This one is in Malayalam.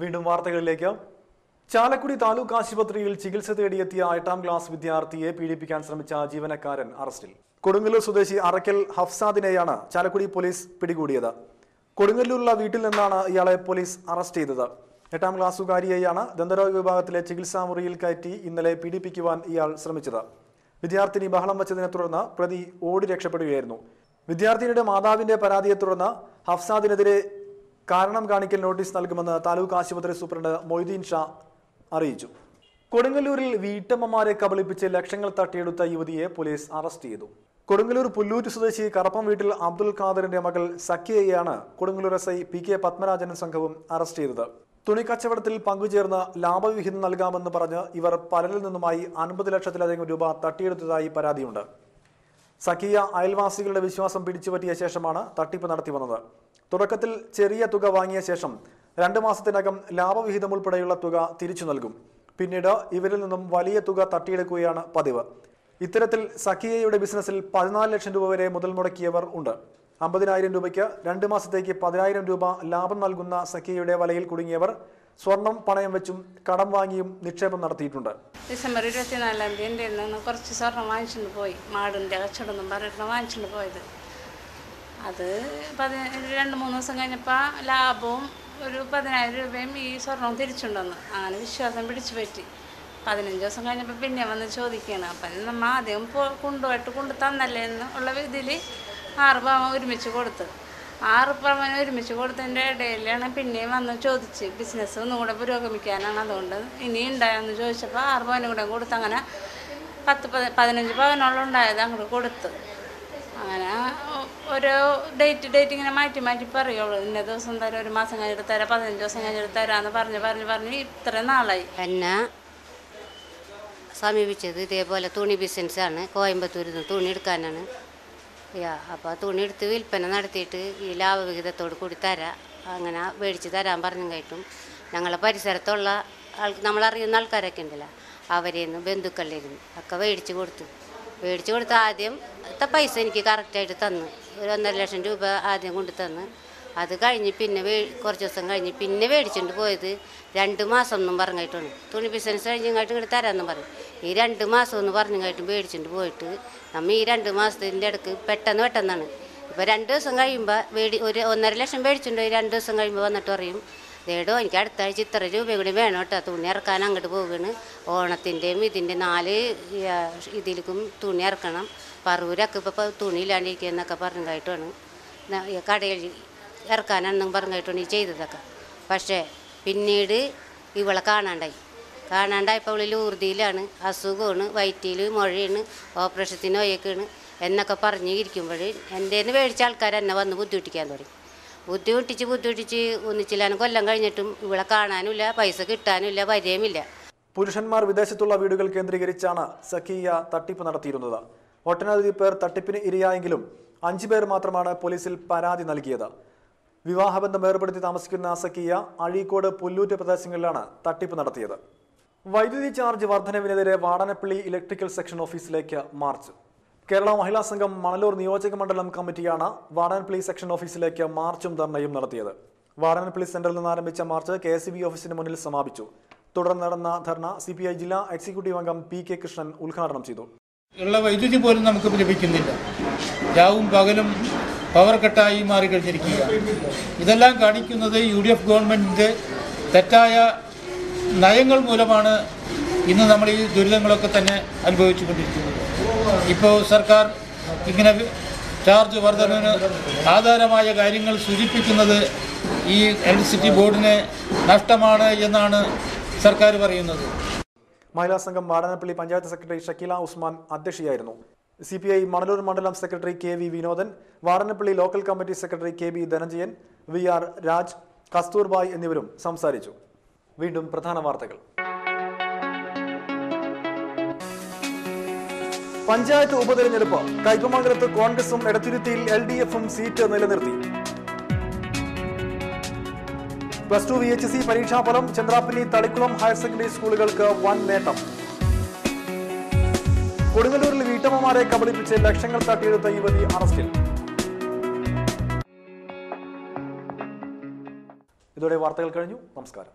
വീണ്ടും വാർത്തകളിലേക്ക്. ചാലക്കുടി താലൂക്ക് ആശുപത്രിയിൽ ചികിത്സ തേടിയെത്തിയ 8ാം ക്ലാസ് വിദ്യാർത്ഥിയെ പീഡിപ്പിക്കാൻ ശ്രമിച്ച ജീവനക്കാരൻ അറസ്റ്റിൽ. കൊടുങ്ങല്ലൂർ സ്വദേശി അറക്കൽ ഹഫ്സാദിനെയാണ് ചാലക്കുടി പോലീസ് പിടികൂടിയത്. കൊടുങ്ങല്ലൂരിലുള്ള വീട്ടിൽ നിന്നാണ് ഇയാളെ പോലീസ് അറസ്റ്റ് ചെയ്തത്. 8ാം ക്ലാസ്സുകാരിയെയാണ് ദന്തരോഗ വിഭാഗത്തിലെ ചികിത്സാ മുറിയിൽ കയറ്റി ഇന്നലെ പീഡിപ്പിക്കുവാൻ ഇയാൾ ശ്രമിച്ചത്. വിദ്യാർത്ഥിനി ബഹളം വച്ചതിനെ തുടർന്ന് പ്രതി ഓടി രക്ഷപ്പെടുകയായിരുന്നു. വിദ്യാർത്ഥിനിയുടെ മാതാവിന്റെ പരാതിയെ തുടർന്ന് ഹഫ്സാദിനെതിരെ കാരണം കാണിക്കൽ നോട്ടീസ് നൽകുമെന്ന് താലൂക്ക് ആശുപത്രി സൂപ്രണ്ട് മൊയ്തീൻ ഷാ അറിയിച്ചു. കൊടുങ്ങല്ലൂരിൽ വീട്ടമ്മമാരെ കബളിപ്പിച്ച് ലക്ഷങ്ങൾ തട്ടിയെടുത്ത യുവതിയെ പോലീസ് അറസ്റ്റ് ചെയ്തു. കൊടുങ്ങല്ലൂർ പുല്ലൂറ്റ് സ്വദേശി കറപ്പം വീട്ടിൽ അബ്ദുൽ ഖാദറിന്റെ മകൾ സക്കിയയെയാണ് കൊടുങ്ങല്ലൂർ SI PK പത്മരാജനും സംഘവും അറസ്റ്റ് ചെയ്തത്. തുണിക്കച്ചവടത്തിൽ പങ്കുചേർന്ന് ലാഭവിഹിതം നൽകാമെന്ന് പറഞ്ഞ് ഇവർ പലരിൽ നിന്നുമായി 50 ലക്ഷത്തിലധികം രൂപ തട്ടിയെടുത്തതായി പരാതിയുണ്ട്. സക്കിയ അയൽവാസികളുടെ വിശ്വാസം പിടിച്ചുപറ്റിയ ശേഷമാണ് തട്ടിപ്പ് നടത്തി വന്നത്. തുടക്കത്തിൽ ചെറിയ തുക വാങ്ങിയ ശേഷം 2 മാസത്തിനകം ലാഭവിഹിതം ഉൾപ്പെടെയുള്ള തുക തിരിച്ചു നൽകും. പിന്നീട് ഇവരിൽ നിന്നും വലിയ തുക തട്ടിയെടുക്കുകയാണ് പതിവ്. ഇത്തരത്തിൽ സക്കിയയുടെ ബിസിനസ്സിൽ 14 ലക്ഷം രൂപ വരെ മുതൽ മുടക്കിയവർ ഉണ്ട്. 50,000 രൂപയ്ക്ക് 2 മാസത്തേക്ക് 10,000 രൂപ ലാഭം നൽകുന്ന സക്കിയയുടെ വലയിൽ കുടുങ്ങിയവർ സ്വർണം പണയം വെച്ചും കടം വാങ്ങിയും നിക്ഷേപം നടത്തിയിട്ടുണ്ട്. ഡിസംബർ 24-ാം തീയതി കുറച്ച് സ്വർണം വാങ്ങിച്ചുകൊണ്ട് പോയി. മാടിൻ്റെ കച്ചവടം പറഞ്ഞിട്ട് വാങ്ങിച്ചുകൊണ്ട് പോയത്. അത് 2-3 ദിവസം കഴിഞ്ഞപ്പോൾ ലാഭവും ഒരു 10,000 രൂപയും ഈ സ്വർണവും തിരിച്ചുണ്ടെന്ന് അങ്ങനെ വിശ്വാസം പിടിച്ചു പറ്റി. 15 ദിവസം കഴിഞ്ഞപ്പോൾ പിന്നെ വന്ന് ചോദിക്കുകയാണ്. അപ്പം നമ്മൾ ആദ്യം കൊണ്ടു തന്നല്ലേ എന്നുള്ള ഇതിൽ 6 പവൻ ഒരുമിച്ച് കൊടുത്ത് 6 പവൻ ഒരുമിച്ച് കൊടുത്തതിൻ്റെ ഇടയിലാണ് പിന്നെയും വന്ന് ചോദിച്ച് ബിസിനസ് ഒന്നും കൂടെ പുരോഗമിക്കാനാണ്, അതുകൊണ്ട് ഇനി ഉണ്ടായെന്ന് ചോദിച്ചപ്പോൾ 6 പവനും കൂടെ കൊടുത്ത് അങ്ങനെ 10-15 പവനോളം ഉണ്ടായത് അങ്ങോട്ട് കൊടുത്ത്. അങ്ങനെ ഓരോ ഡേറ്റ് ഇങ്ങനെ മാറ്റി പറയുള്ളൂ. ഇന്ന ദിവസം തരാം, 1 മാസം കഴിഞ്ഞിട്ട് തരാം, 15 ദിവസം കഴിഞ്ഞിട്ട് തരാമെന്ന് പറഞ്ഞ് ഇത്ര നാളായി. എന്നെ സമീപിച്ചത് ഇതേപോലെ തുണി ബിസിനസ്സാണ്. കോയമ്പത്തൂരിൽ നിന്ന് തുണി എടുക്കാനാണ്. അപ്പോൾ തുണി എടുത്ത് വിൽപ്പന നടത്തിയിട്ട് ഈ ലാഭവിഹിതത്തോട് കൂടി തരാം, അങ്ങനെ മേടിച്ച് തരാൻ പറഞ്ഞും ഞങ്ങളെ പരിസരത്തുള്ള നമ്മളറിയുന്ന ആൾക്കാരൊക്കെ ഉണ്ടല്ലോ, അവരിൽ നിന്ന് ബന്ധുക്കളിൽ നിന്ന് ഒക്കെ മേടിച്ച് കൊടുത്ത് ആദ്യം പൈസ എനിക്ക് കറക്റ്റായിട്ട് തന്നു. ഒരു 1.5 ലക്ഷം രൂപ ആദ്യം കൊണ്ട് തന്ന്. അത് കഴിഞ്ഞ് പിന്നെ കുറച്ച് ദിവസം കഴിഞ്ഞ് പിന്നെ മേടിച്ചുകൊണ്ട് പോയത് 2 മാസം എന്നും പറഞ്ഞിട്ടാണ്. തുണി ബിസിനസ് കഴിഞ്ഞിങ്ങോട്ട് ഇങ്ങോട്ട് തരാമെന്നും പറഞ്ഞു. ഈ 2 മാസം എന്ന് പറഞ്ഞിങ്ങോട്ട് മേടിച്ചുകൊണ്ട് പോയിട്ട് നമ്മൾ ഈ 2 മാസത്തിൻ്റെ ഇടയ്ക്ക് പെട്ടെന്നാണ്. ഇപ്പോൾ 2 ദിവസം കഴിയുമ്പോൾ ഒരു 1.5 ലക്ഷം മേടിച്ചുകൊണ്ട് 2 ദിവസം കഴിയുമ്പോൾ വന്നിട്ട് പറയും, ദേടോ എനിക്ക് അടുത്ത ആഴ്ച ഇത്ര രൂപ കൂടി വേണം കേട്ടോ, തുണി ഇറക്കാൻ അങ്ങോട്ട് പോവുകയാണ്, ഓണത്തിൻ്റെയും ഇതിൻ്റെ 4 ഇതിലേക്കും തുണി ഇറക്കണം, പറവൂരൊക്കെ ഇപ്പോൾ തുണി ഇല്ലാണ്ടിരിക്കുക എന്നൊക്കെ പറഞ്ഞിട്ടാണ് കടയിൽ ഇറക്കാനാണെന്നും പറഞ്ഞിട്ടാണ് ഈ ചെയ്തതൊക്കെ. പക്ഷേ പിന്നീട് ഇവളെ കാണാണ്ടായപ്പോൾ അവൾ ലൂർദിയിലാണ്, അസുഖമാണ്, വയറ്റിൽ മുഴയാണ്, ഓപ്പറേഷത്തിന് ഒയ്യൊക്കെയാണ് എന്നൊക്കെ പറഞ്ഞ് ഇരിക്കുമ്പോൾ എൻ്റെ മേടിച്ച ആൾക്കാർ എന്നെ വന്ന് ബുദ്ധിമുട്ടിക്കാൻ തുടങ്ങി. ബുദ്ധിമുട്ടിച്ച് ഒന്നിച്ചില്ലാനും കൊല്ലം കഴിഞ്ഞിട്ടും ഇവളെ കാണാനുമില്ല, പൈസ കിട്ടാനുമില്ല, പരിചയമില്ല. പുരുഷന്മാർ വിദേശത്തുള്ള വീടുകൾ കേന്ദ്രീകരിച്ചാണ് സക്കിയ തട്ടിപ്പ് നടത്തിയിരുന്നത്. ഒട്ടനവധി പേർ തട്ടിപ്പിന് ഇരയായെങ്കിലും 5 പേർ മാത്രമാണ് പോലീസിൽ പരാതി നൽകിയത്. വിവാഹബന്ധം ഏർപ്പെടുത്തി താമസിക്കുന്ന സക്കിയ അഴീക്കോട് പുല്ലൂറ്റ് പ്രദേശങ്ങളിലാണ് തട്ടിപ്പ് നടത്തിയത്. വൈദ്യുതി ചാർജ് വർധനവിനെതിരെ വാടനപ്പള്ളി ഇലക്ട്രിക്കൽ സെക്ഷൻ ഓഫീസിലേക്ക് മാർച്ച്. കേരള മഹിളാ സംഘം മണലൂർ നിയോജക മണ്ഡലം കമ്മിറ്റിയാണ് വാടനപ്പള്ളി സെക്ഷൻ ഓഫീസിലേക്ക് മാർച്ചും ധർണയും നടത്തിയത്. വാടനപ്പള്ളി സെന്ററിൽ നിന്ന് ആരംഭിച്ച മാർച്ച് KSB ഓഫീസിന് മുന്നിൽ സമാപിച്ചു. തുടർന്ന് നടന്ന ധർണ CPI ജില്ലാ എക്സിക്യൂട്ടീവ് അംഗം PK കൃഷ്ണൻ ഉദ്ഘാടനം ചെയ്തു. ഉള്ള വൈദ്യുതി പോലും നമുക്ക് ലഭിക്കുന്നില്ല. രാവും പകലും പവർ കട്ടായി മാറിക്കഴിഞ്ഞിരിക്കുകയാണ്. ഇതെല്ലാം കാണിക്കുന്നത് UDF ഗവൺമെൻറ്റിൻ്റെ തെറ്റായ നയങ്ങൾ മൂലമാണ് ഇന്ന് നമ്മൾ ഈ ദുരിതങ്ങളൊക്കെ തന്നെ അനുഭവിച്ചു കൊണ്ടിരിക്കുന്നത്. ഇപ്പോൾ സർക്കാർ ഇങ്ങനെ ചാർജ് വർധനവിന് ആധാരമായ കാര്യങ്ങൾ സൂചിപ്പിക്കുന്നത് ഈ ഇലക്ട്രിസിറ്റി ബോർഡിന് നഷ്ടമാണ് എന്നാണ് സർക്കാർ പറയുന്നത്. മഹിളാ സംഘം വാടനപ്പള്ളി പഞ്ചായത്ത് സെക്രട്ടറി ഷക്കീല ഉസ്മാൻ അധ്യക്ഷയായിരുന്നു. CPI മണലൂർ മണ്ഡലം secretary KV Vinodan, Vadanappally local committee secretary KB Dhananjayan, VR Raj, Kasturbai എന്നിവരും സംസാരിച്ചു. വീണ്ടും പ്രധാന വാർത്തകൾ. പഞ്ചായത്ത് ഉപതെരഞ്ഞെടുപ്പ്. കയ്പമംഗലത്ത് കോൺഗ്രസും എടത്തിരുത്തിയിൽ LDFും സീറ്റ് നിലനിർത്തി. +2 VHC പരീക്ഷാഫലം. ചന്ദ്രാപ്പിനി, തളിക്കുളം ഹയർ സെക്കൻഡറി സ്കൂളുകൾക്ക് വൻ നേട്ടം. കൊടുങ്ങല്ലൂരിൽ വീട്ടമ്മമാരെ കബളിപ്പിച്ച് ലക്ഷങ്ങൾ തട്ടിയെടുത്ത യുവതി അറസ്റ്റിൽ. ഇതോടെ വാർത്തകൾ കഴിഞ്ഞു. നമസ്കാരം.